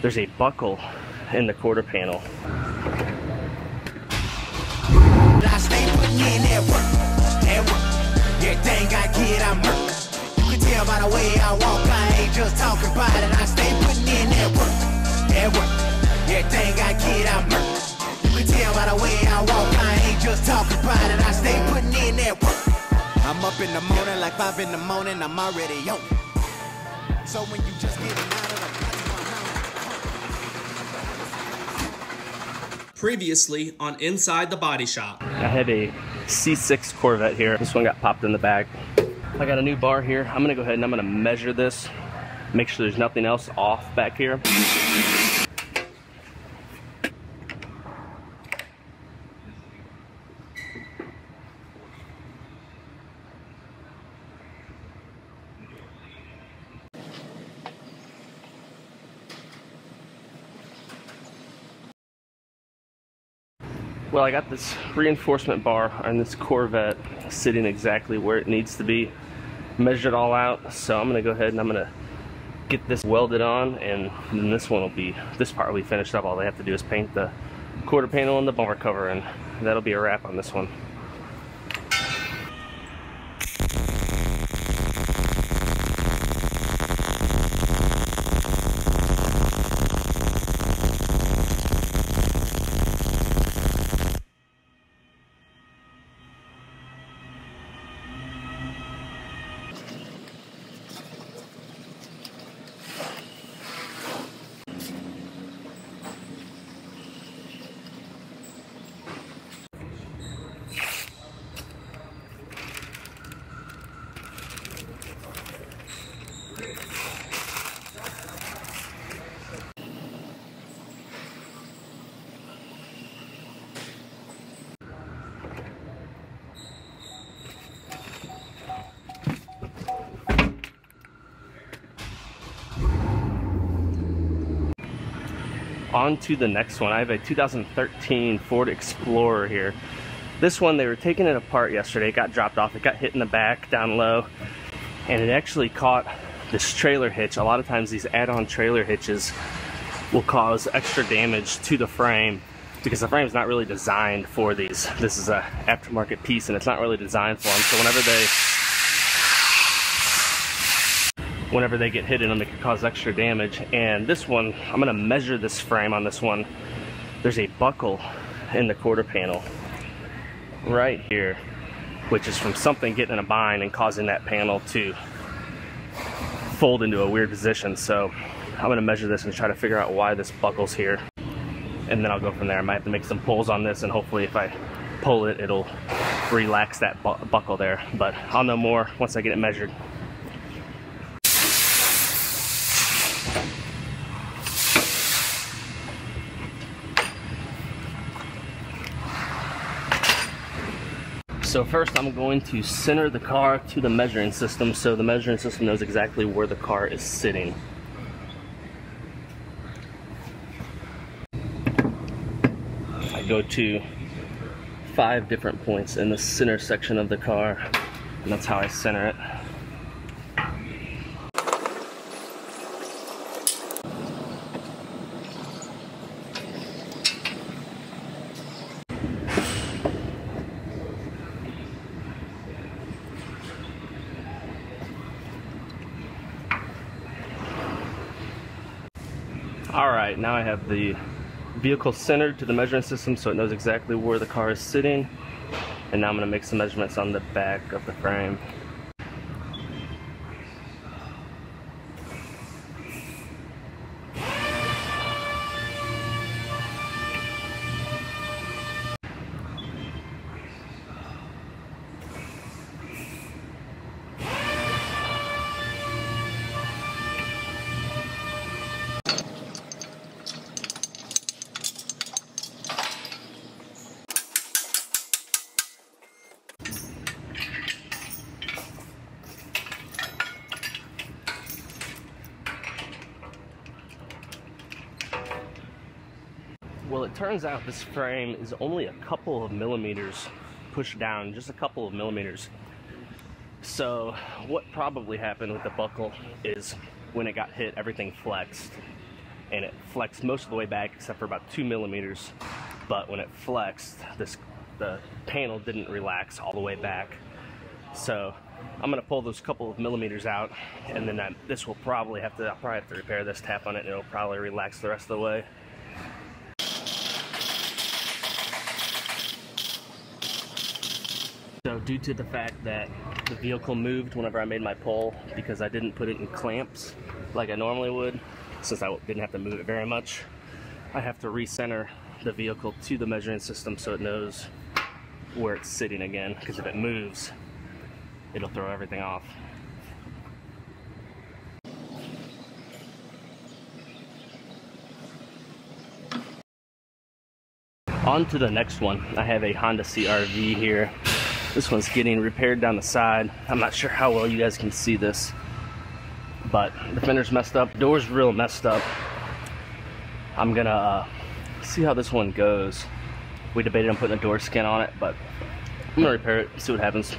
there's a buckle in the quarter panel. I stay putting in that work. Everything I get, I'm hurt. You can tell by the way I walk, I ain't just talking about it. I stay putting in that work. Everything I get, I'm hurt. You can tell by the way I walk, I ain't just talking about it. I stay putting in that work. I'm up in the morning like 5 in the morning, I'm already on. So when you just get out of the Previously on Inside the Body Shop. I have a C6 Corvette here. This one got popped in the back. I got a new bar here. I'm gonna go ahead and I'm gonna measure this, make sure there's nothing else off back here. Well, I got this reinforcement bar on this Corvette sitting exactly where it needs to be, measured all out. So I'm gonna go ahead and I'm gonna get this welded on, and then this part will be finished up. All they have to do is paint the quarter panel and the bumper cover, and that'll be a wrap on this one. On to the next one. I have a 2013 Ford Explorer here. This one, they were taking it apart yesterday. It got dropped off. It got hit in the back down low, and it actually caught this trailer hitch. A lot of times these add-on trailer hitches will cause extra damage to the frame because the frame is not really designed for these. This is a aftermarket piece and it's not really designed for them. So whenever they get hit in them, it can cause extra damage. And this one, I'm gonna measure this frame on this one. There's a buckle in the quarter panel right here, which is from something getting in a bind and causing that panel to fold into a weird position. So I'm gonna measure this and try to figure out why this buckle's here, and then I'll go from there. I might have to make some pulls on this, and hopefully if I pull it, it'll relax that buckle there. But I'll know more once I get it measured. So first I'm going to center the car to the measuring system so the measuring system knows exactly where the car is sitting. I go to 5 different points in the center section of the car, and that's how I center it. Alright, now I have the vehicle centered to the measuring system so it knows exactly where the car is sitting. And now I'm going to make some measurements on the back of the frame. Well, it turns out this frame is only a couple of millimeters pushed down, just a couple of millimeters. So what probably happened with the buckle is when it got hit, everything flexed. and it flexed most of the way back except for about 2 millimeters. But when it flexed, the panel didn't relax all the way back. So I'm gonna pull those couple of millimeters out, and then this will probably I'll probably have to repair this, tap on it, and it'll probably relax the rest of the way. So due to the fact that the vehicle moved whenever I made my pull, because I didn't put it in clamps like I normally would, since I didn't have to move it very much, I have to recenter the vehicle to the measuring system so it knows where it's sitting again, because if it moves, it'll throw everything off. On to the next one. I have a Honda CR-V here. This one's getting repaired down the side. I'm not sure how well you guys can see this, but the fender's messed up, door's real messed up. I'm gonna see how this one goes. We debated on putting a door skin on it, but I'm gonna repair it, see what happens.